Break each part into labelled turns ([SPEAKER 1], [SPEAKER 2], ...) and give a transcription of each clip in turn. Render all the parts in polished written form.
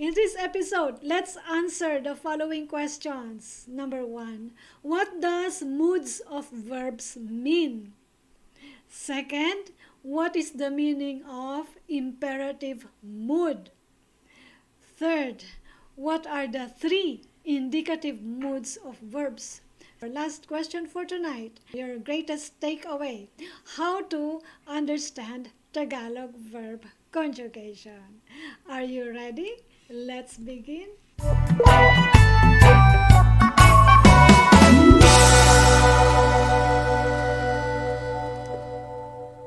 [SPEAKER 1] In this episode, let's answer the following questions. Number 1, what does moods of verbs mean? Second, what is the meaning of imperative mood? Third, what are the 3 indicative moods of verbs? Our last question for tonight, your greatest takeaway, how to understand Tagalog verb conjugation. Are you ready? Let's begin.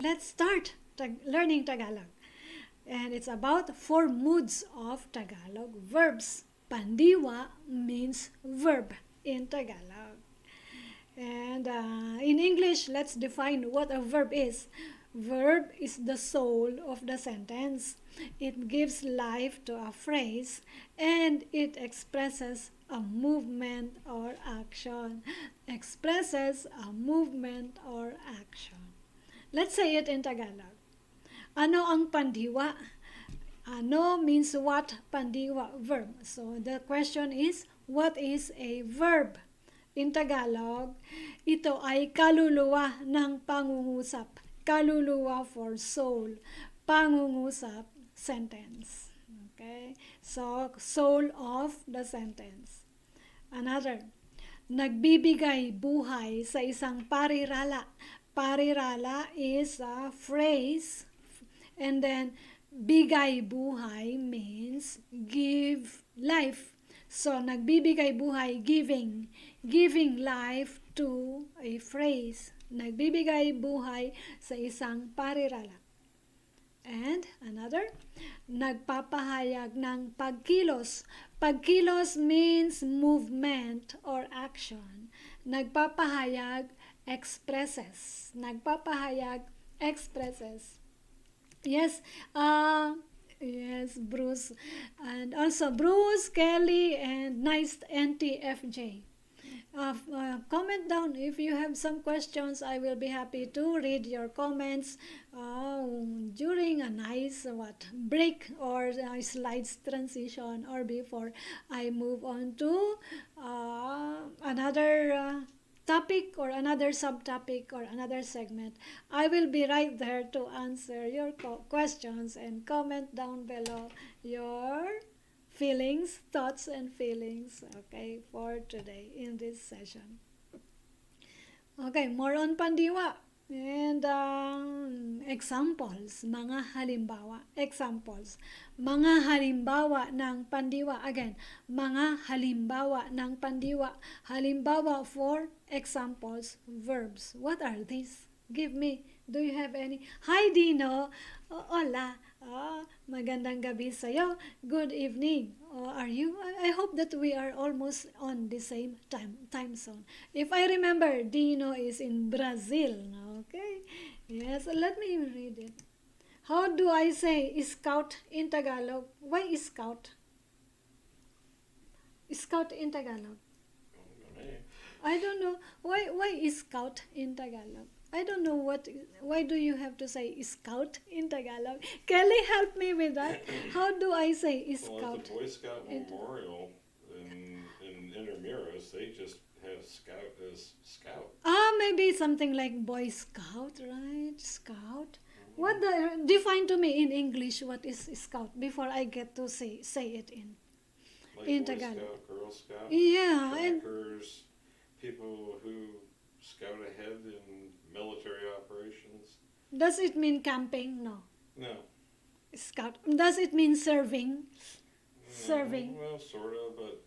[SPEAKER 1] Let's start learning Tagalog. And it's about 4 moods of Tagalog verbs. Pandiwa means verb in Tagalog. And in English, let's define what a verb is. Verb is the soul of the sentence. It gives life to a phrase and it expresses a movement or action. Expresses a movement or action. Let's say it in Tagalog. Ano ang pandiwa? Ano means what? Pandiwa, verb. So the question is, what is a verb? In Tagalog, ito ay kaluluwa ng pangungusap. Kaluluwa for soul. Pangungusap, sentence. Okay? So, soul of the sentence. Another, nagbibigay buhay sa isang parirala. Parirala is a phrase, and then bigay buhay means give life. So, nagbibigay buhay, giving life to a phrase. Nagbibigay buhay sa isang parirala. And another, nagpapahayag ng pagkilos. Pagkilos means movement or action. Nagpapahayag, expresses. Nagpapahayag, expresses. Yes, yes, Bruce. And also Bruce, Kelly, and nice NTFJ. Comment down if you have some questions. I will be happy to read your comments during a nice break or slides transition or before I move on to another topic or another subtopic or another segment. I will be right there to answer your questions, and comment down below your feelings, thoughts and feelings, okay, for today in this session. Okay, more on pandiwa and examples, mga halimbawa. Examples, mga halimbawa ng pandiwa. Again, mga halimbawa ng pandiwa. Halimbawa for examples, verbs. What are these? Give me. Do you have any? Hi, Dino. Hola. Magandang gabi sa'yo. Good evening. Are you? I hope that we are almost on the same time zone. If I remember, Dino is in Brazil. Okay? Yes, let me read it. How do I say scout in Tagalog? Why is scout? Scout in Tagalog. I don't know. Why is scout in Tagalog? I don't know why do you have to say scout in Tagalog? Kelly, help me with that. How do I say scout?
[SPEAKER 2] Well, at the Boy Scout Memorial in Intramuros, they just have scout as scout.
[SPEAKER 1] Maybe something like Boy Scout, right? Scout. What define to me in English what is scout before I get to say it in
[SPEAKER 2] Boy
[SPEAKER 1] Tagalog.
[SPEAKER 2] Scout, Girl Scout,
[SPEAKER 1] Yeah,
[SPEAKER 2] trackers, people who scout ahead in military operations.
[SPEAKER 1] Does it mean camping? No.
[SPEAKER 2] No.
[SPEAKER 1] Scout. Does it mean serving? Serving.
[SPEAKER 2] Well, sort of, but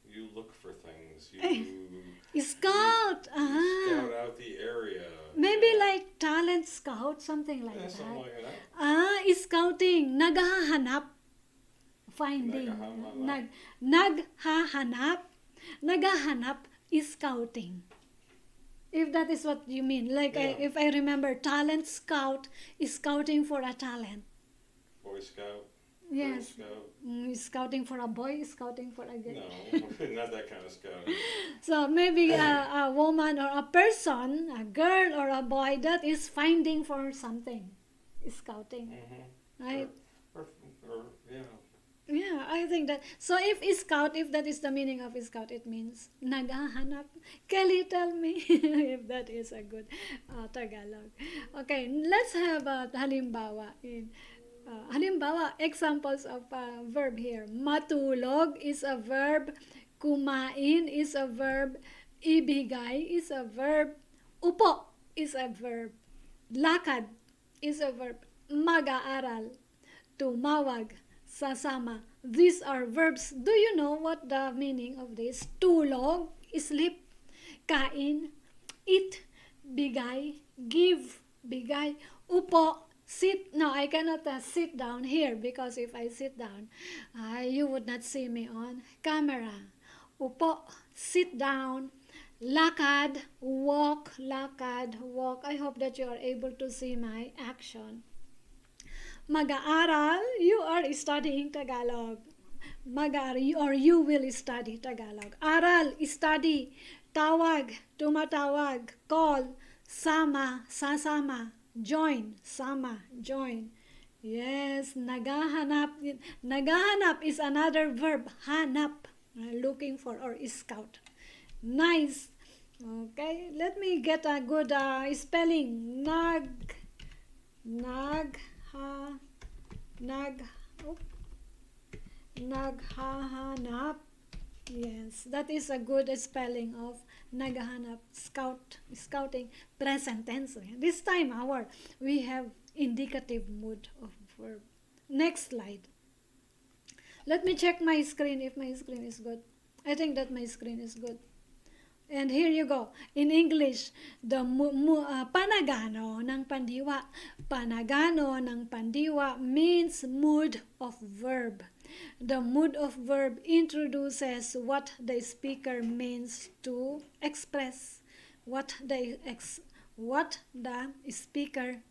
[SPEAKER 2] you look for things. You
[SPEAKER 1] Scout.
[SPEAKER 2] scout out the area.
[SPEAKER 1] Maybe like talent scout, something like that.
[SPEAKER 2] Something like that.
[SPEAKER 1] Scouting. Naghahanap. Finding. Naghahanap. Naghahanap is scouting. If that is what you mean. Like
[SPEAKER 2] Yeah.
[SPEAKER 1] if I remember, talent scout is scouting for a talent.
[SPEAKER 2] Boy Scout.
[SPEAKER 1] Yes.
[SPEAKER 2] Girl Scout.
[SPEAKER 1] Scouting for a boy, scouting for a girl.
[SPEAKER 2] No, not that kind of scouting.
[SPEAKER 1] So maybe a woman or a person, a girl or a boy that is finding for something, is scouting, right? think that, so if scout, if that is the meaning of scout, it means naghahanap. Kelly, tell me if that is a good Tagalog. Okay, let's have a halimbawa. Halimbawa, examples of verb here. Matulog is a verb. Kumain is a verb. Ibigay is a verb. Upo is a verb. Lakad is a verb. Mag-aaral, tumawag, sasama. These are verbs. Do you know what the meaning of this? Tulog, sleep. Kain, eat. Bigay, give. Bigay. Upo, sit. No, I cannot sit down here because if I sit down, you would not see me on camera. Upo, sit down. Lakad, walk. Lakad, walk. I hope that you are able to see my action. Mag-aaral, you are studying Tagalog. Or you will study Tagalog. Aral, study. Tawag, tumatawag. Call, sama, sasama. Join, sama, join. Yes, naghahanap. Naghahanap is another verb. Hanap, looking for or scout. Nice. Okay, let me get a good spelling. Naghahanap. Yes, that is a good spelling of naghahanap. Scouting, present tense. This time we have indicative mood of verb. Next slide. Let me check my screen if my screen is good. I think that my screen is good. And here you go. In English, the panagano ng pandiwa. Panagano ng pandiwa means mood of verb. The mood of verb introduces what the speaker means to express. What the speaker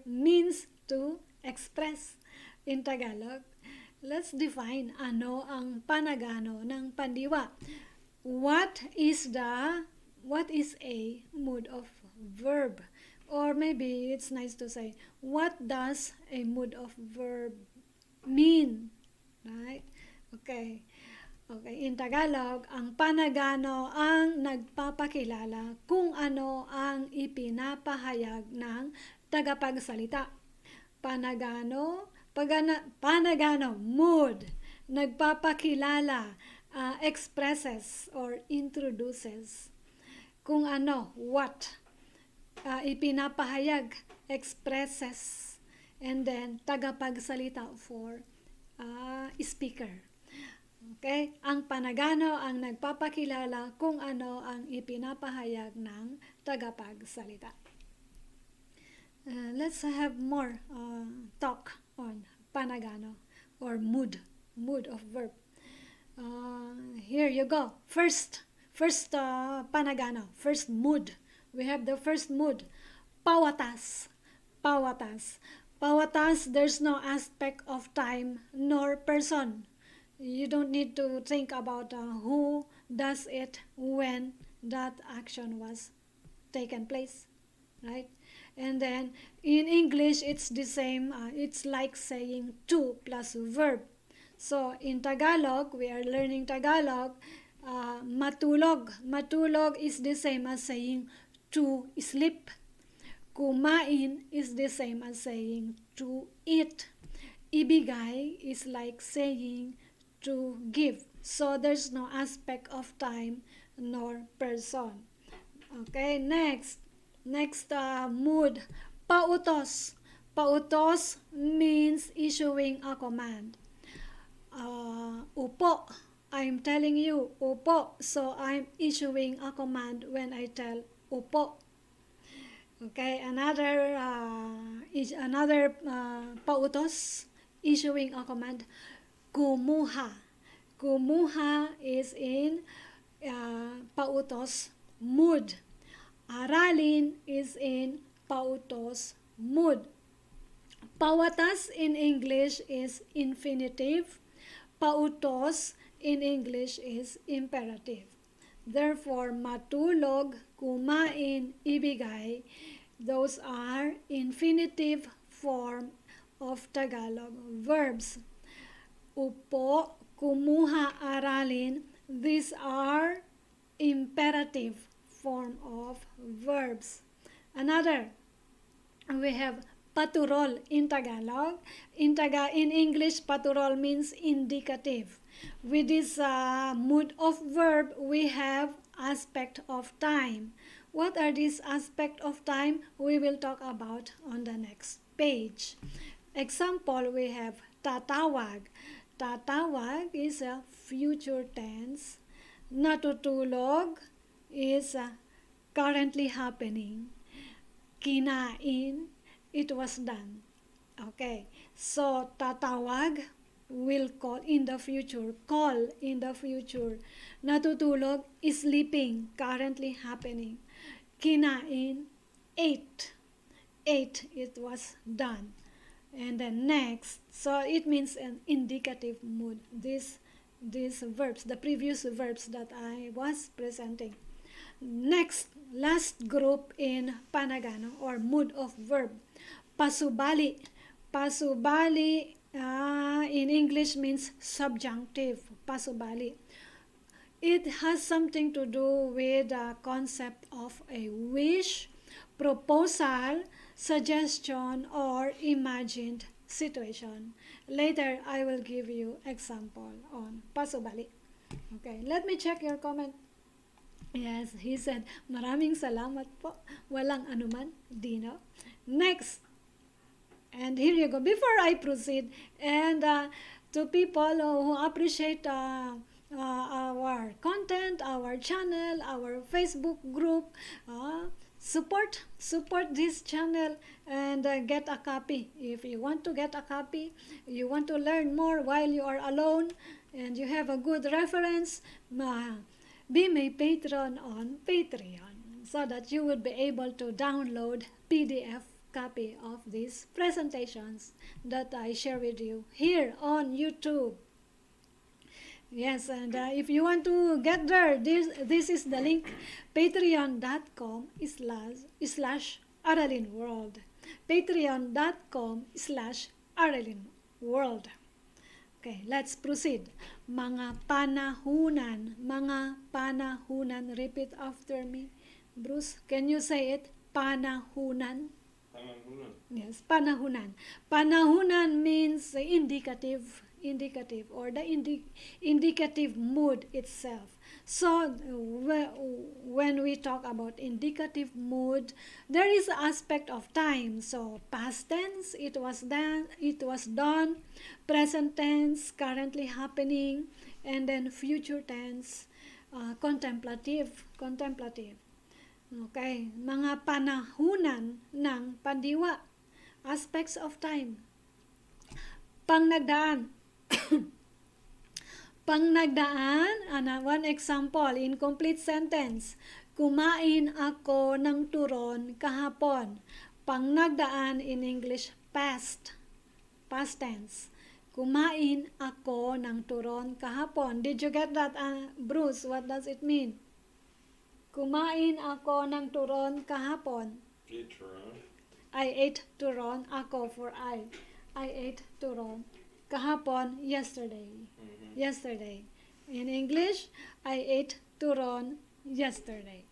[SPEAKER 1] means to express in Tagalog. Let's define ano ang panagano ng pandiwa. What is a mood of verb? Or maybe it's nice to say, what does a mood of verb mean? Right? Okay. In Tagalog, ang panagano ang nagpapakilala kung ano ang ipinapahayag ng tagapagsalita. Panagano, mood, nagpapakilala, expresses or introduces. Kung ano, what, ipinapahayag, expresses, and then tagapagsalita for speaker. Okay? Ang panagano ang nagpapakilala kung ano ang ipinapahayag ng tagapagsalita. Let's have more talk on panagano or mood of verb. Here you go. First panagano, first mood. We have the first mood. Pawatas. There's no aspect of time nor person. You don't need to think about who does it when that action was taken place, right? And then in English, it's the same. It's like saying to plus verb. So in Tagalog, we are learning Tagalog. Matulog. Matulog is the same as saying to sleep. Kumain is the same as saying to eat. Ibigay is like saying to give. So there's no aspect of time nor person. Okay, next mood. Pautos. Pautos means issuing a command. Upo. I'm telling you, upo. So I'm issuing a command when I tell upo. Okay, another pautos, issuing a command. Kumuha. Kumuha is in pautos mood. Aralin is in pautos mood. Pawatas in English is infinitive. Pautos in English is imperative. Therefore, matulog, kumain, ibigay, those are infinitive form of Tagalog verbs. Upo, kumuha, aralin. These are imperative form of verbs. Another, we have paturol in Tagalog. In English, paturol means indicative. With this mood of verb, we have aspect of time. What are these aspect of time? We will talk about on the next page. Example, we have tatawag. Tatawag is a future tense. Natutulog is currently happening. Kinain, it was done. Okay, so tatawag will call in the future. Call in the future. Natutulog is sleeping, currently happening. Kinain, ate. Ate, it was done. And then next, so it means an indicative mood. These verbs, the previous verbs that I was presenting. Next, last group in Panagano or mood of verb, pasubali. Pasubali in English means subjunctive. Pasubali. It has something to do with the concept of a wish, proposal, suggestion, or imagined situation. Later, I will give you example on pasubali. Okay, let me check your comment. Yes, he said, maraming salamat po. Walang anuman, Dino. Next, and here you go. Before I proceed, and to people who appreciate our content, our channel, our Facebook group, support this channel and get a copy. If you want to get a copy, you want to learn more while you are alone, and you have a good reference, be my patron on Patreon so that you would be able to download PDF copy of these presentations that I share with you here on YouTube. Yes, and if you want to get there, this is the link, patreon.com/aralinworld. patreon.com/aralinworld. Okay, let's proceed. Mga panahunan. Mga panahunan. Repeat after me. Bruce, can you say it? Panahunan.
[SPEAKER 2] Panahunan.
[SPEAKER 1] Yes, panahunan. Panahunan means indicative or the indicative mood itself. So when we talk about indicative mood, there is an aspect of time. So past tense, it was done, present tense, currently happening, and then future tense, contemplative. Okay, mga panahunan ng pandiwa, aspects of time. Pangnagdaan. Pangnagdaan, one example, incomplete sentence. Kumain ako ng turon kahapon. Pangnagdaan in English, past tense. Kumain ako ng turon kahapon. Did you get that, Bruce? What does it mean? Kumain ako ng turon kahapon.
[SPEAKER 2] Patron.
[SPEAKER 1] I ate turon. Ako for I. I ate turon. Kahapon, yesterday.
[SPEAKER 2] Mm-hmm.
[SPEAKER 1] Yesterday. In English, I ate turon yesterday.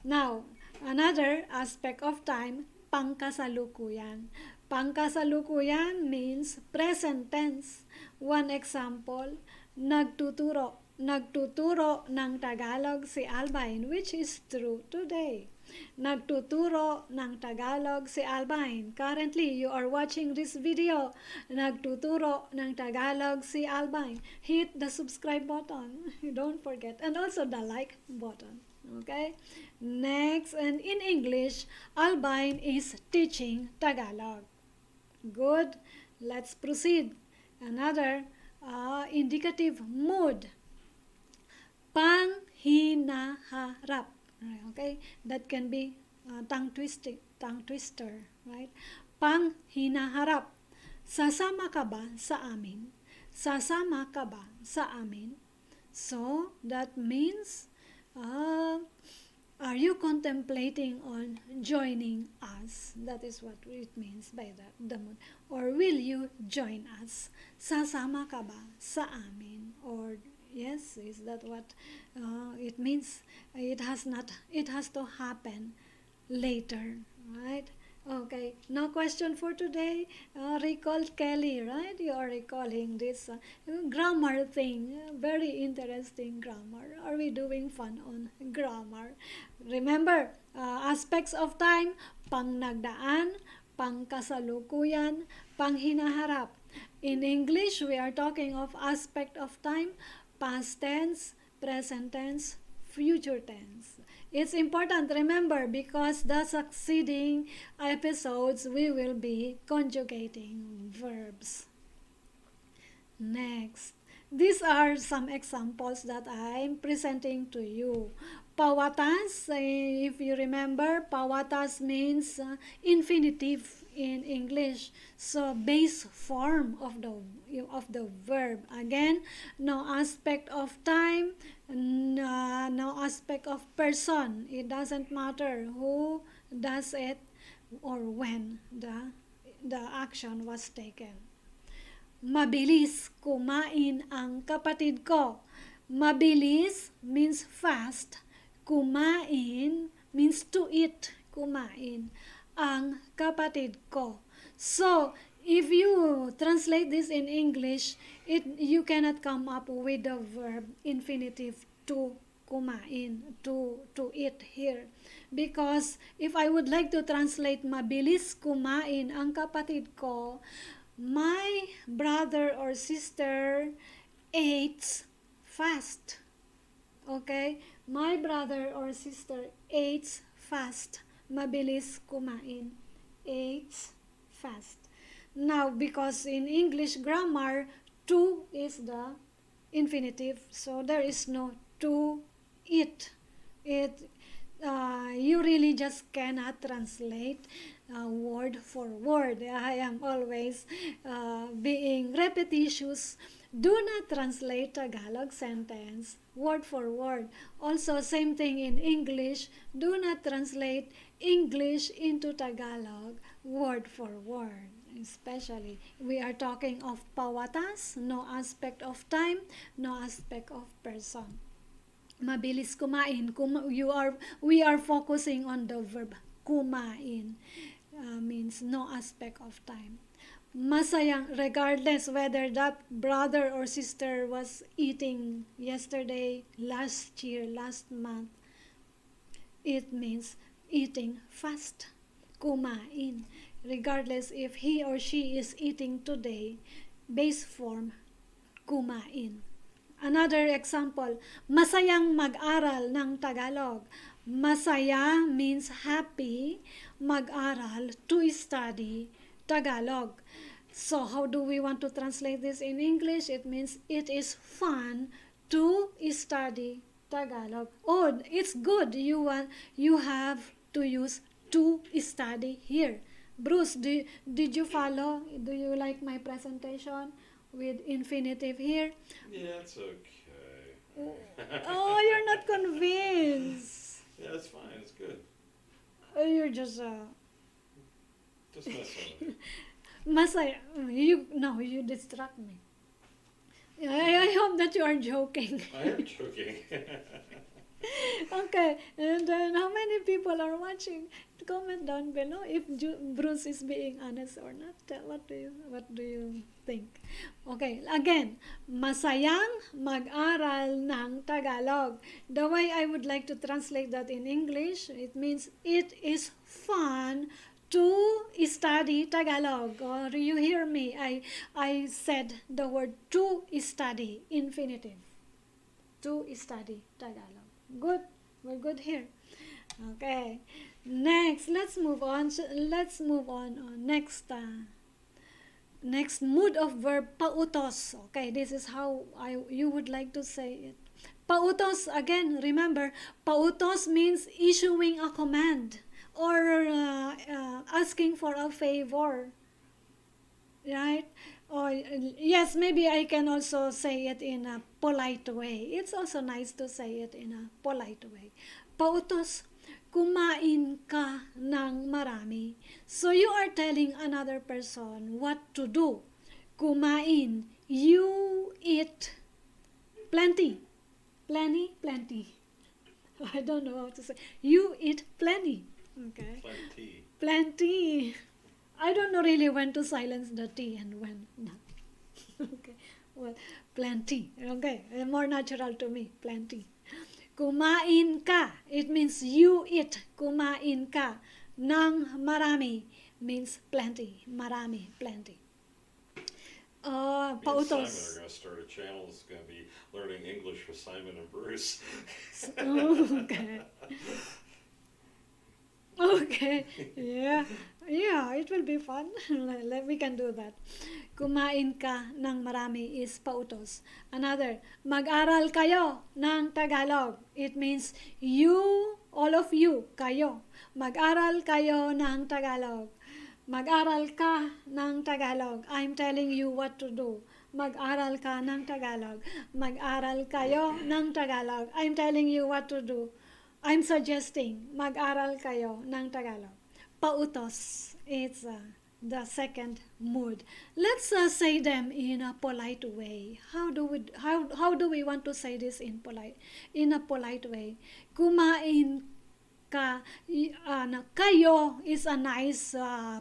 [SPEAKER 1] Now, another aspect of time, pangkasalukuyan. Pangkasalukuyan means present tense. One example, nagtuturo. Nagtuturo ng Tagalog si Albine, which is true today. Nagtuturo ng Tagalog si Albine. Currently, you are watching this video. Nagtuturo ng Tagalog si Albine. Hit the subscribe button. Don't forget. And also the like button. Okay? Next, and in English, Albine is teaching Tagalog. Good. Let's proceed. Another indicative mood. Panghinaharap. Okay, that can be tongue twister, right? Panghinaharap. Sasama ka ba sa amin? Sasama ka ba sa amin? So that means Are you contemplating on joining us? That is what it means by that, the mood. Or will you join us? Sasama ka ba sa amin? Or yes, is that what it means? It has to happen later, right? Okay, no question for today. Recall Kelly, right? You are recalling this grammar thing. Very interesting grammar. Are we doing fun on grammar? Remember, aspects of time, pang nagdaan, pang kasalukuyan, pang hinaharap. In English, we are talking of aspect of time, past tense, present tense, future tense. It's important, remember, because the succeeding episodes we will be conjugating verbs. Next, these are some examples that I'm presenting to you. Pawatas, if you remember, pawatas means infinitive in English. So base form of the verb. Again, no aspect of time, no aspect of person. It doesn't matter who does it or when the action was taken. Mabilis kumain ang kapatid ko. Mabilis means fast. Kumain means to eat. Kumain ang kapatid ko. So, if you translate this in English, you cannot come up with the verb infinitive to kumain, to eat here. Because if I would like to translate mabilis kumain ang kapatid ko, my brother or sister ate fast. Okay? My brother or sister ate fast. Mabilis kumain. Ate fast. Now, because in English grammar, to is the infinitive, so there is no to eat. You really just cannot translate word for word. I am always being repetitious. Do not translate Tagalog sentence word for word. Also, same thing in English. Do not translate English into Tagalog word for word. Especially, we are talking of pawatas, no aspect of time, no aspect of person. Mabilis kumain. We are focusing on the verb kumain. Means no aspect of time. Masayang, regardless whether that brother or sister was eating yesterday, last year, last month, it means eating fast. Kumain. Regardless if he or she is eating today, base form, kumain. Another example, masayang mag-aral ng Tagalog. Masaya means happy, mag-aral, to study Tagalog. So how do we want to translate this in English? It means it is fun to study Tagalog. Oh, it's good. You have to use to study here. Bruce, did you follow? Do you like my presentation with infinitive here?
[SPEAKER 2] Yeah, it's okay.
[SPEAKER 1] Oh, you're not convinced.
[SPEAKER 2] Yeah, it's fine. It's good.
[SPEAKER 1] You're just
[SPEAKER 2] Just messing with it.
[SPEAKER 1] Masaya. You distract me. I hope that you are joking.
[SPEAKER 2] I am joking.
[SPEAKER 1] Okay, and then how many people are watching? Comment down below if Bruce is being honest or not. What do you think? Okay, again, masayang mag-aral ng Tagalog. The way I would like to translate that in English, it means it is fun to study Tagalog. Or you hear me? I said the word to study, infinitive. To study Tagalog. Good. We're good here. Okay. Next, let's move on. Next mood of verb, pautos. Okay, this is how you would like to say it. Pautos, again, remember, pautos means issuing a command or asking for a favor. Right? Or yes, maybe I can also say it in a polite way. It's also nice to say it in a polite way. Pautos kumain ka ng marami. So you are telling another person what to do. Kumain, you eat plenty. Plenty. I don't know how to say. You eat plenty. Okay.
[SPEAKER 2] Plenty.
[SPEAKER 1] Plenty. I don't know really when to silence the T and when not. Okay. Well, plenty. Okay. More natural to me. Plenty. Kumain ka. It means you eat. Kumain ka. Ng marami means plenty. Marami. Plenty.
[SPEAKER 2] Me and Simon are
[SPEAKER 1] Pautos.
[SPEAKER 2] going to start a channel that's going to be learning English with Simon and Bruce.
[SPEAKER 1] Okay. Okay. Yeah. Yeah, it will be fun. We can do that. Kumain ka ng marami is pautos. Another, mag-aral kayo ng Tagalog. It means you, all of you, kayo. Mag-aral kayo ng Tagalog. Mag-aral ka ng Tagalog. I'm telling you what to do. Mag-aral ka ng Tagalog. Mag-aral kayo ng Tagalog. I'm telling you what to do. I'm suggesting mag-aral kayo ng Tagalog. Pautos. It's the second mood. Let's say them in a polite way. How do we want to say this in a polite way? Kumain ka, kayo is a nice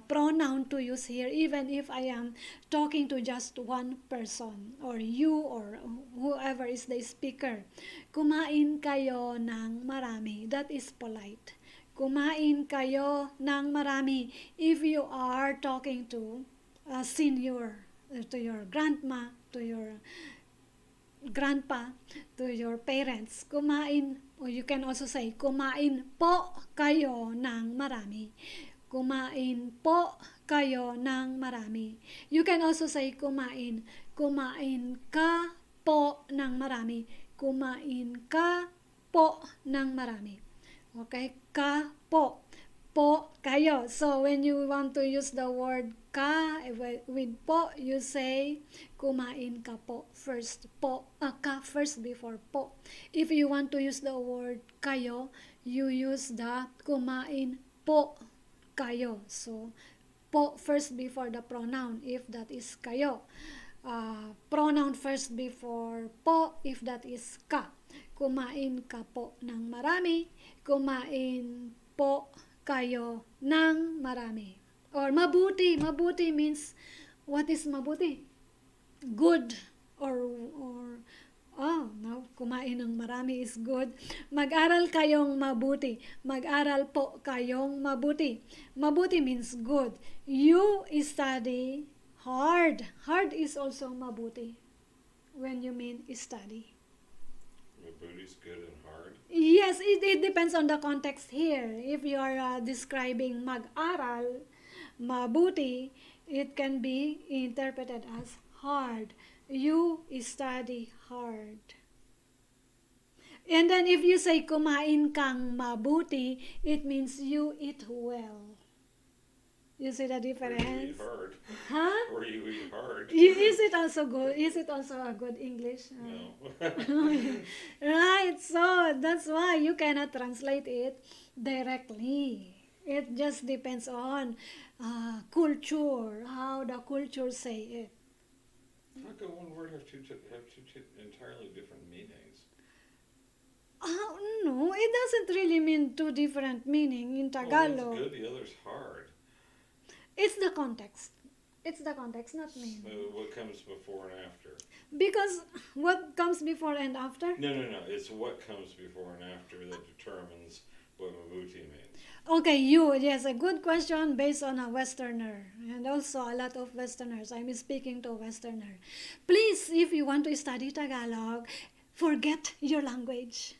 [SPEAKER 1] pronoun to use here, even if I am talking to just one person, or you, or whoever is the speaker. Kumain kayo ng marami. That is polite. Kumain kayo ng marami if you are talking to a senior, to your grandma, to your grandpa, to your parents. Kumain, or you can also say, kumain po kayo ng marami. Kumain po kayo ng marami. You can also say kumain. Kumain ka po ng marami. Kumain ka po ng marami. Okay? Ka po. Po kayo. So when you want to use the word ka with po, you say kumain ka po first. Po, ka first before po. If you want to use the word kayo, you use the kumain po kayo. So po first before the pronoun if that is kayo. Pronoun first before po if that is ka. Kumain ka po ng marami. Kumain po kayo ng marami. Or mabuti. Mabuti means, what is mabuti? Good. Or no, kumain ng marami is good. Mag-aral kayong mabuti. Mag-aral po kayong mabuti. Mabuti means good. You study hard. Hard is also mabuti when you mean study.
[SPEAKER 2] Mabuti is good and hard.
[SPEAKER 1] Yes, it depends on the context here. If you are describing mag-aral, mabuti, it can be interpreted as hard. You study hard. And then if you say kumain kang mabuti, it means you eat well. You see the difference?
[SPEAKER 2] Or you eat hard.
[SPEAKER 1] Huh?
[SPEAKER 2] Or you eat hard.
[SPEAKER 1] Is it also good? Is it also a good English?
[SPEAKER 2] No.
[SPEAKER 1] Right, so that's why you cannot translate it directly. It just depends on culture, how the culture say it.
[SPEAKER 2] How can one word have two entirely different meanings?
[SPEAKER 1] No, it doesn't really mean two different meaning in Tagalog.
[SPEAKER 2] Well, one's good, the other's hard.
[SPEAKER 1] It's the context. It's the context, not meaning.
[SPEAKER 2] So what comes before and after?
[SPEAKER 1] Because what comes before and after?
[SPEAKER 2] No. It's what comes before and after that determines what mabuti means.
[SPEAKER 1] Okay, yes, a good question based on a Westerner. And also a lot of Westerners. I'm speaking to a Westerner. Please, if you want to study Tagalog, forget your language.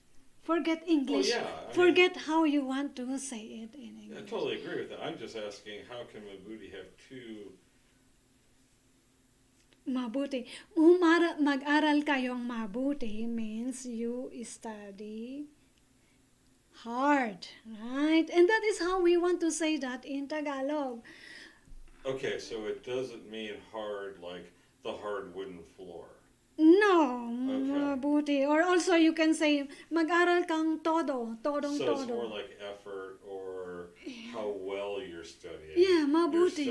[SPEAKER 1] Forget English.
[SPEAKER 2] Well, yeah,
[SPEAKER 1] forget how you want to say it in English.
[SPEAKER 2] I totally agree with that. I'm just asking, how can mabuti have two?
[SPEAKER 1] Mabuti. Mag-aral kayong mabuti means you study hard, right? And that is how we want to say that in Tagalog.
[SPEAKER 2] Okay, so it doesn't mean hard like the hard wooden floor.
[SPEAKER 1] No,
[SPEAKER 2] Okay.
[SPEAKER 1] mabuti. Or also you can say, mag-aral kang todo, todong
[SPEAKER 2] So it's more
[SPEAKER 1] todo.
[SPEAKER 2] like effort or how well you're studying.
[SPEAKER 1] Yeah, mabuti.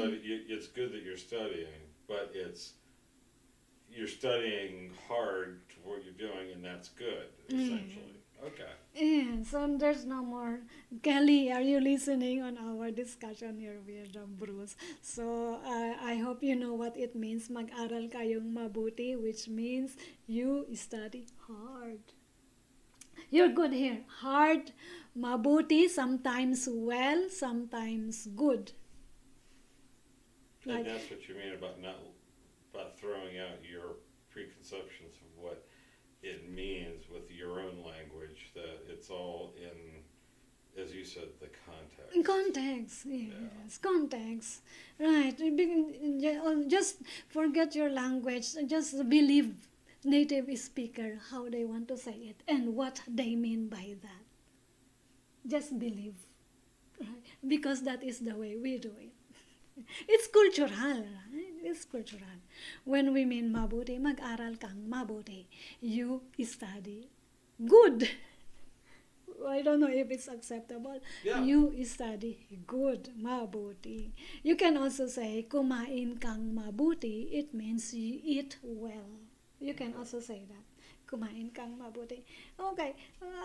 [SPEAKER 2] It's good that you're studying, but you're studying hard to what you're doing, and that's good, essentially. Okay.
[SPEAKER 1] Yeah, so there's no more. Kelly, are you listening on our discussion here with Bruce? So I hope you know what it means. Mag-aral kayong mabuti, which means you study hard. You're good here. Hard, mabuti, sometimes well, sometimes good.
[SPEAKER 2] And
[SPEAKER 1] Like,
[SPEAKER 2] that's what you mean about not about throwing out your preconceptions of what it means with your own language. That it's all in, as you said, the context.
[SPEAKER 1] context, yes,
[SPEAKER 2] Yeah.
[SPEAKER 1] context, right. Just forget your language, just believe native speaker how they want to say it and what they mean by that. Just believe, right? Because that is the way we do it. It's cultural, right? It's cultural. When we mean mabuti, mag-aral kang mabuti. You study good. I don't know if it's acceptable.
[SPEAKER 2] Yeah.
[SPEAKER 1] You study good, mabuti. You can also say, kumain kang mabuti. It means you eat well. You can also say that. Kumain kang mabuti. Okay,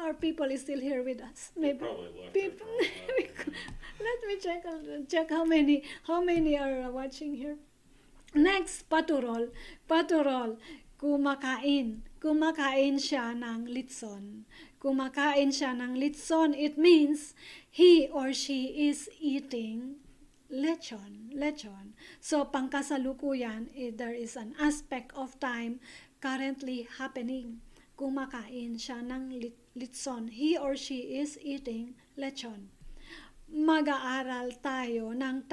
[SPEAKER 1] our people is still here with us.
[SPEAKER 2] They
[SPEAKER 1] Maybe
[SPEAKER 2] probably left
[SPEAKER 1] people.
[SPEAKER 2] after
[SPEAKER 1] Let me check how many are watching here. Next, paturol. Paturol, kumakain. Kumakain siya ng litson. Kumakain siya ng litson. It means he or she is eating lechon. Lechon. So, pangkasalukuyan, there is an aspect of time currently happening. Kumakain siya ng litson. He or she is eating lechon. Mag-aaral tayo ng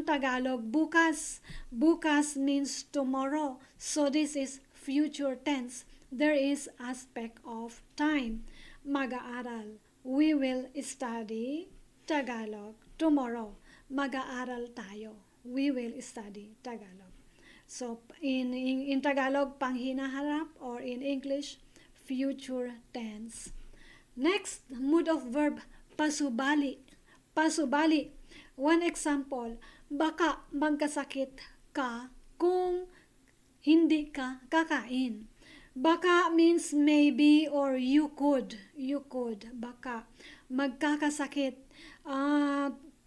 [SPEAKER 1] Tagalog bukas. Bukas means tomorrow. So this is future tense. There is aspect of time. Mag-aaral. We will study Tagalog tomorrow. Mag-aaral tayo. We will study Tagalog. So in Tagalog, panghinaharap, or in English, future tense. Next, mood of verb, pasubali. Pasubali. One example, baka magkasakit ka kung hindi ka kakain. Baka means maybe or you could. You could. Baka. Magkakasakit.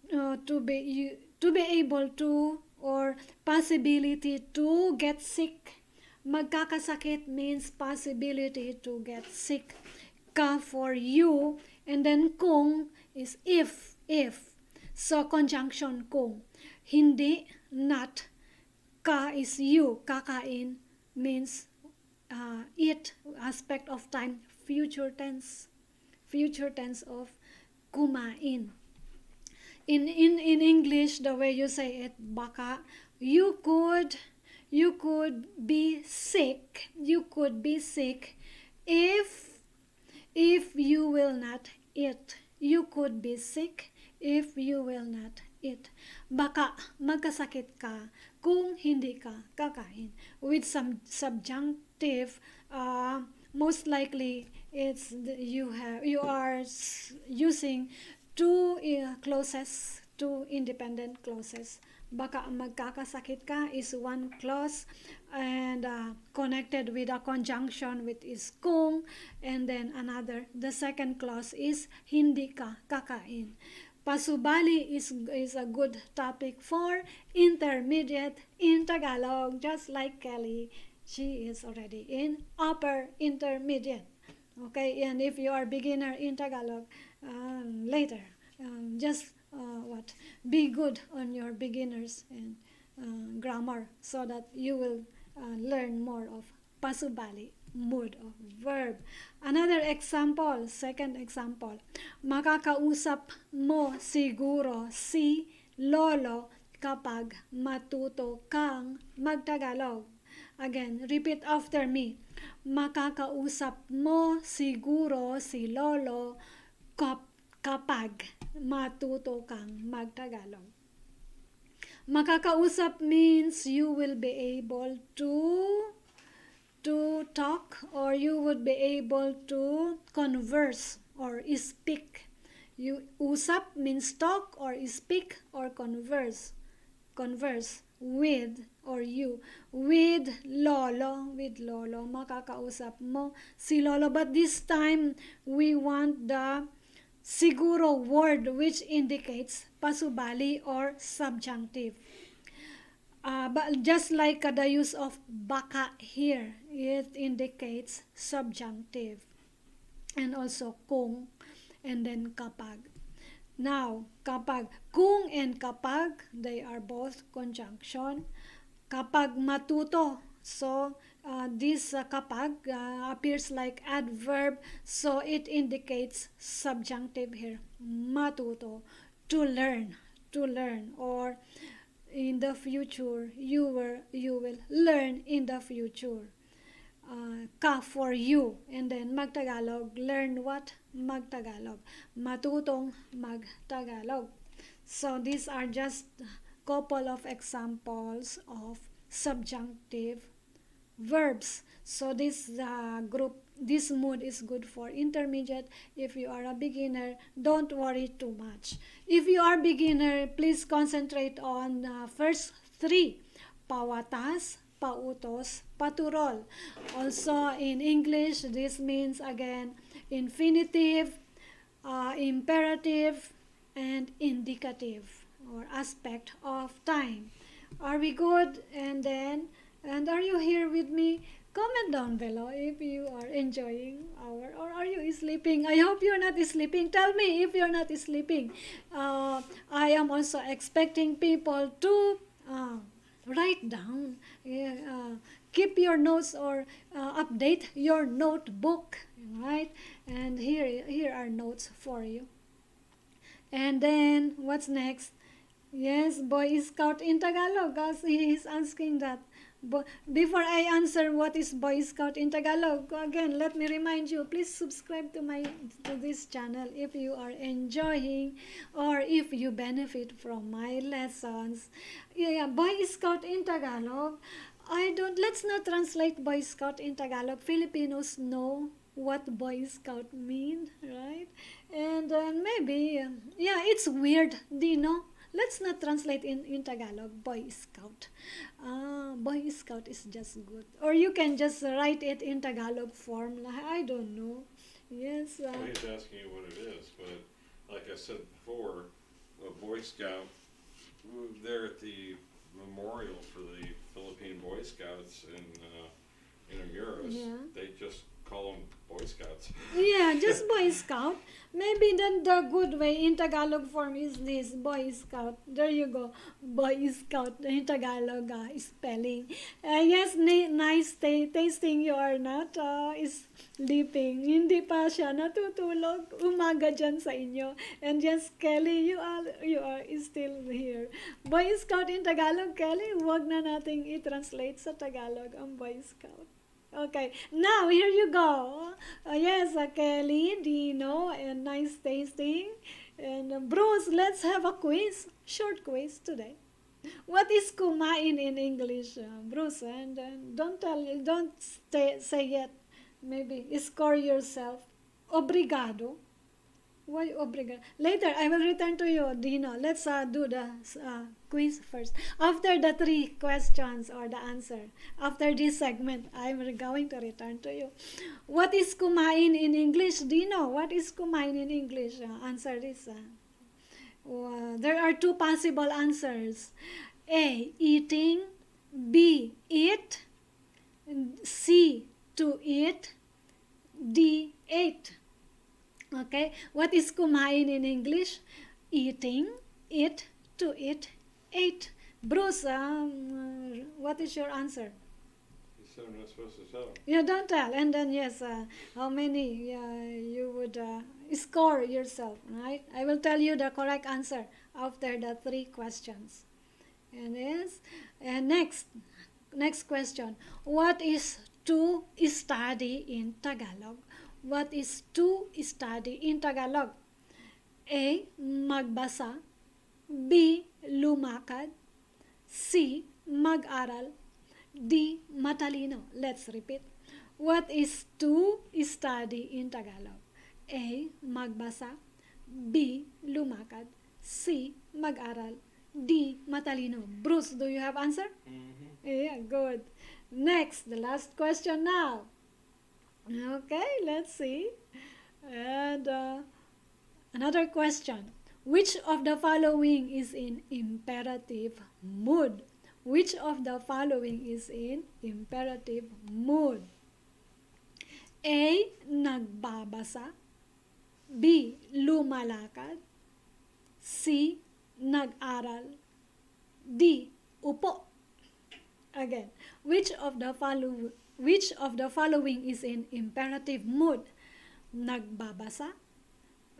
[SPEAKER 1] To be able to, or possibility to get sick. Magkakasakit means possibility to get sick. Ka for you, and then kung is if. So conjunction kung. Hindi, not. Ka is you. Kakain means it, aspect of time, future tense. Future tense of kumain. In English, the way you say it, baka, you could be sick. You could be sick if you will not eat. You could be sick if you will not eat. Baka magkasakit ka kung hindi ka kakain. With some subjunctive, most likely you are using two clauses, two independent clauses. Baka magkakasakit ka is one clause, and connected with a conjunction with is kung, and then the second clause is hindi ka kakain. Pasubali is a good topic for intermediate in Tagalog, just like Kelly. She is already in upper intermediate. Okay, and if you are beginner in Tagalog, later, just be good on your beginners and grammar, so that you will learn more of pasubali, mood of verb. Another example, second example, makakausap mo siguro si lolo kapag matuto kang magtagalog. Again, repeat after me. Makakausap mo siguro si lolo kapag matuto kang magtagalog. Makakausap means you will be able to, or possibility to get sick. Magkakasakit means possibility to get sick if you will not eat. You could be sick if you will not eat. Baka magkasakit ka kung hindi ka kakain. Baka magkasakit means possibility to get sick if you will not eat. to talk, or you would be able to converse or speak. You usap means talk or speak or converse with, or you with lolo, makakausap mo si lolo. But this time we want the siguro word which indicates pasubali or subjunctive. But just like the use of baka here, it indicates subjunctive, and also kung, and then kapag. Now, kapag, kung and kapag, they are both conjunction. Kapag matuto, so this kapag appears like adverb, so it indicates subjunctive here. Matuto, to learn, or in the future, you will learn in the future. Ka for you, and then magtagalog, learn what? Magtagalog, matutong magtagalog. So these are just couple of examples of subjunctive verbs. So this group, this mood is good for intermediate. If you are a beginner, don't worry too much. If you are beginner, please concentrate on first three: pawatas, pautos, paturol. Also in English, this means again infinitive, imperative, and indicative, or aspect of time. Are we good? And are you here with me? Comment down below if you are enjoying or are you sleeping? I hope you're not sleeping. Tell me if you're not sleeping. I am also expecting people to write down, keep your notes, or update your notebook, right? And here are notes for you. And then what's next? Yes, Boy Scout in Tagalog, as he is asking that. But before I answer what is Boy Scout in Tagalog, again, let me remind you, please subscribe to this channel if you are enjoying or if you benefit from my lessons. Yeah, Boy Scout in Tagalog. Let's not translate Boy Scout in Tagalog. Filipinos know what Boy Scout mean, right? And maybe, it's weird, Dino. Let's not translate in Tagalog, Boy Scout. Boy Scout is just good. Or you can just write it in Tagalog form. I don't know. Yes.
[SPEAKER 2] Well, he's asking you what it is, but like I said before, a Boy Scout, there at the memorial for the Philippine Boy Scouts in Amuros, they just call them Boy Scouts.
[SPEAKER 1] Yeah, just Boy Scout. Maybe then the good way in Tagalog form is this, Boy Scout. There you go, Boy Scout in Tagalog spelling. Yes, nice tasting you are not sleeping. Hindi pa siya natutulog. Umaga dyan sa inyo. And yes, Kelly, you are still here. Boy Scout in Tagalog, Kelly, huwag na nating i-translate sa Tagalog ang Boy Scout. Okay, now here you go. Yes, Kelly, Dino, and nice tasting. And Bruce, let's have a quiz, short quiz today. What is kumain in English, Bruce? And don't say yet. Maybe score yourself. Obrigado. Why obrigado? Later, I will return to you, Dino. Let's do the quiz first. After the three questions or the answer, after this segment, I'm going to return to you. What is kumain in English, Dino? What is kumain in English? Answer this. There are two possible answers. A, eating. B, eat. C, to eat. D, ate. Okay, what is kumain in English? Eating, eat, to eat, ate. Bruce, what is your answer?
[SPEAKER 2] You said I'm not supposed to tell.
[SPEAKER 1] Yeah, don't tell. And then yes, how many you would score yourself, right? I will tell you the correct answer after the three questions. And yes, and next question. What is to study in Tagalog? What is to study in Tagalog? A, magbasa. B, lumakad. C, mag-aral. D. Matalino. Let's repeat. What is to study in Tagalog? A. Magbasa. B. Lumakad. C. Mag-aral. D. Matalino. Bruce, do you have answer? Yeah, good. Next, the last question now. Okay, let's see. And another question. Which of the following is in imperative mood? Which of the following is in imperative mood? A. Nagbabasa. B. Lumalakad. C. Nag-aral. D. Upo. Again, which of the following is in imperative mood? Nagbabasa,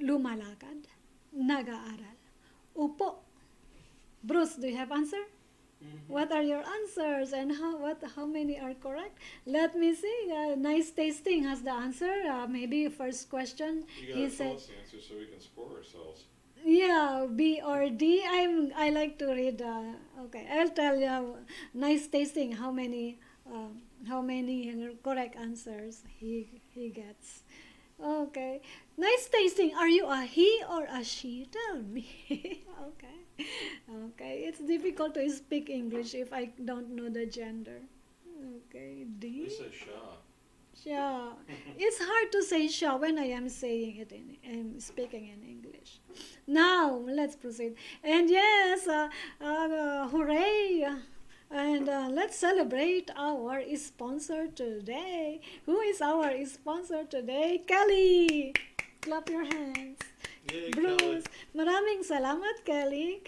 [SPEAKER 1] lumalakad, nag-aaral, upo. Bruce, do you have answer? What are your answers and how many are correct? Let me see. Nice tasting has the answer. Maybe first question
[SPEAKER 2] You
[SPEAKER 1] he
[SPEAKER 2] gotta tell
[SPEAKER 1] said,
[SPEAKER 2] us the answer so we can score ourselves.
[SPEAKER 1] yeah, B or D. I like to read. Okay, I'll tell you. Nice tasting. How many correct answers he gets? Okay, nice tasting. Are you a he or a she? Tell me. Okay, okay. It's difficult to speak English if I don't know the gender. Okay, D.
[SPEAKER 2] We say Shah.
[SPEAKER 1] Sure. It's hard to say sure when I am saying it I'm speaking in English. Now, let's proceed. And yes, hooray! And let's celebrate our sponsor today. Who is our sponsor today? Kelly! Clap your hands.
[SPEAKER 2] Yay,
[SPEAKER 1] Bruce,
[SPEAKER 2] Kelly.
[SPEAKER 1] maraming salamat, Kelly.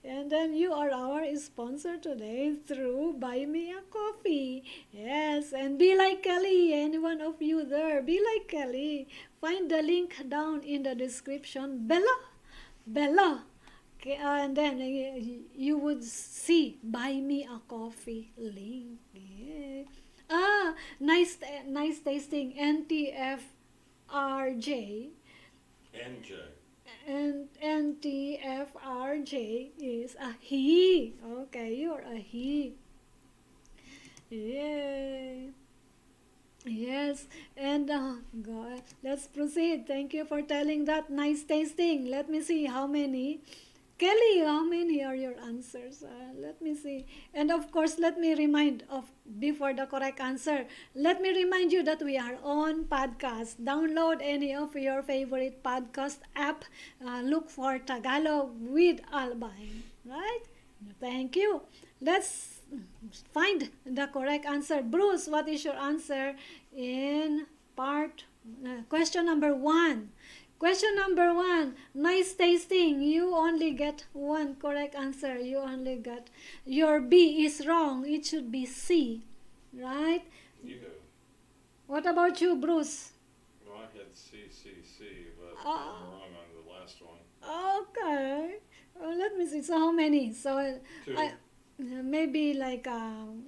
[SPEAKER 1] And then you are our sponsor today through Buy Me a Coffee. Yes, and be like Kelly, any one of you there, be like Kelly. Find the link down in the description below. Okay, and then you would see Buy Me a Coffee link. Yeah. Nice tasting NTFRJ.
[SPEAKER 2] NJ.
[SPEAKER 1] And NTFRJ is a he. Okay, you're a he. Yay. Yes, and let's proceed. Thank you for telling that. Nice tasting. Let me see how many. Kelly, how many are your answers? Let me see. And of course, let me remind of before the correct answer. Let me remind you that we are on podcast. Download any of your favorite podcast app. Look for Tagalog with Albine. Right? Thank you. Let's find the correct answer. Bruce, what is your answer in question number 1? Question number 1, nice tasting. You only get one correct answer. You only got, your B is wrong. It should be C, right?
[SPEAKER 2] Yeah.
[SPEAKER 1] What about you, Bruce?
[SPEAKER 2] Well, I had C, but
[SPEAKER 1] Uh,
[SPEAKER 2] I'm wrong on the last one.
[SPEAKER 1] Okay. Let me see. So how many? So
[SPEAKER 2] 2.
[SPEAKER 1] maybe like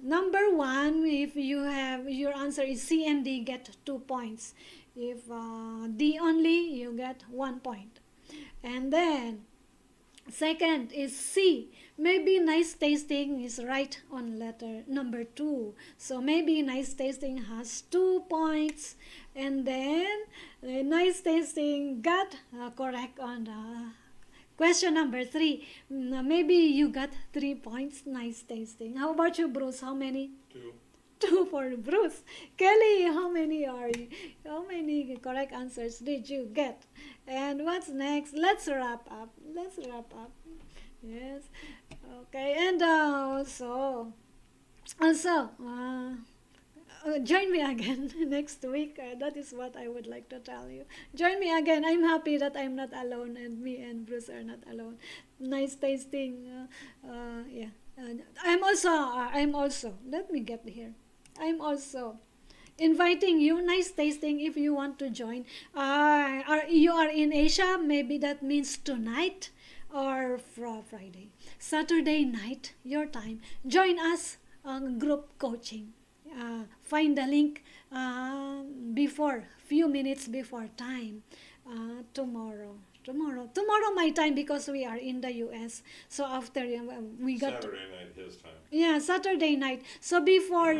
[SPEAKER 1] number 1, if you have your answer is C and D, get 2 points. If D only, you get 1 point. And then second is C. Maybe nice tasting is right on letter number 2. So maybe nice tasting has 2 points. And then nice tasting got correct on question number 3. Maybe you got 3 points. Nice tasting. How about you, Bruce? How many?
[SPEAKER 2] 2.
[SPEAKER 1] 2 for Bruce. Kelly, how many are you? How many correct answers did you get? And what's next? Let's wrap up. Yes. Okay. And join me again next week. That is what I would like to tell you. Join me again. I'm happy that I'm not alone, and me and Bruce are not alone. Nice tasting. Yeah. I'm also. Let me get here. I'm also inviting you. Nice tasting. If you want to join, you are in Asia? Maybe that means tonight or Friday, Saturday night, your time. Join us on group coaching. Find the link few minutes before time tomorrow. Tomorrow my time because we are in the US. So after we got
[SPEAKER 2] Saturday night his time.
[SPEAKER 1] yeah, Saturday night. So before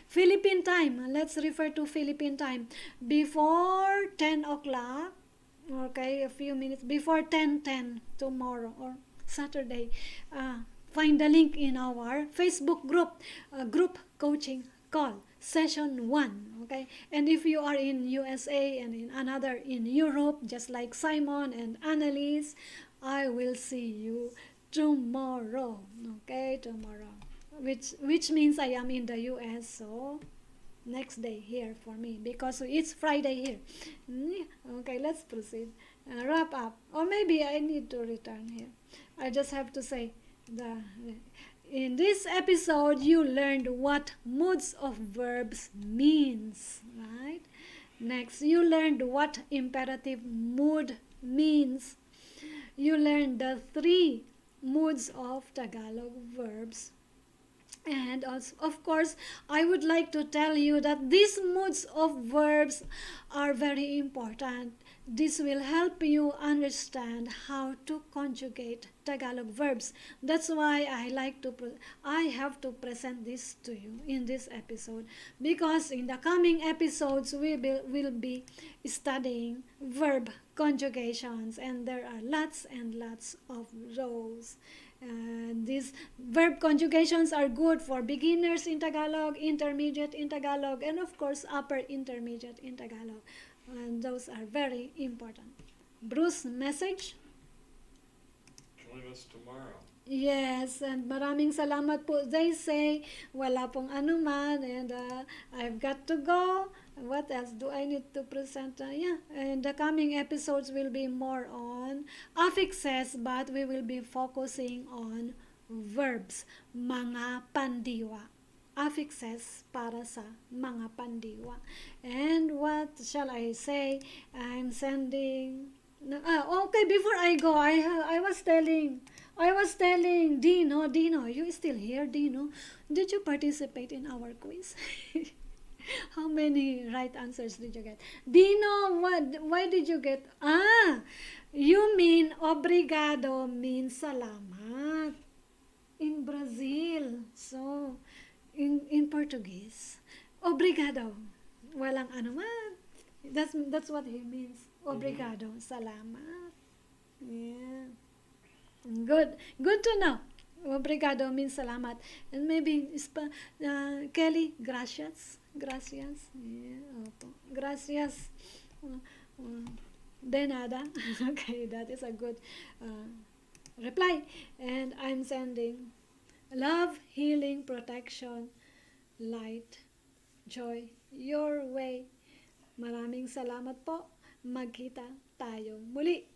[SPEAKER 1] Philippine time. Let's refer to Philippine time. Before 10 o'clock. Okay, a few minutes before 10:10 tomorrow or Saturday. Find the link in our Facebook group coaching call session 1. Okay, and if you are in USA and in another in Europe, just like Simon and Annalise, I will see you tomorrow. Okay, tomorrow, which means I am in the US, so next day here for me because it's Friday here. Okay, let's proceed. Wrap up, or maybe I need to return here. I just have to say the in this episode you learned what moods of verbs means, right? Next, you learned what imperative mood means. You learned the 3 moods of Tagalog verbs. And also, of course, I would like to tell you that these moods of verbs are very important. This will help you understand how to conjugate Tagalog verbs. That's why I have to present this to you in this episode, because in the coming episodes we will be studying verb conjugations, and there are lots and lots of those. And these verb conjugations are good for beginners in Tagalog, intermediate in Tagalog, and of course upper intermediate in Tagalog. And those are very important. Bruce, message?
[SPEAKER 2] Join us tomorrow.
[SPEAKER 1] Yes, and maraming salamat po. They say, wala pong anuman, and I've got to go. What else do I need to present? And the coming episodes will be more on affixes, but we will be focusing on verbs, mga pandiwa. Affixes para sa mga pandiwa. And what shall I say? I'm sending... okay, before I go, I was telling Dino, you still here, Dino? Did you participate in our quiz? How many right answers did you get? Dino, why did you get? You mean obrigado means salamat in Brazil. So, in Portuguese, obrigado, walang anuman. That's what he means. Obrigado, salamat. Yeah. Good to know. Obrigado means salamat. And maybe Kelly, gracias. Gracias. Yeah, opo. Gracias. De nada. Okay, that is a good reply. And I'm sending love, healing, protection, light, joy, your way. Maraming salamat po. Magkita tayo muli.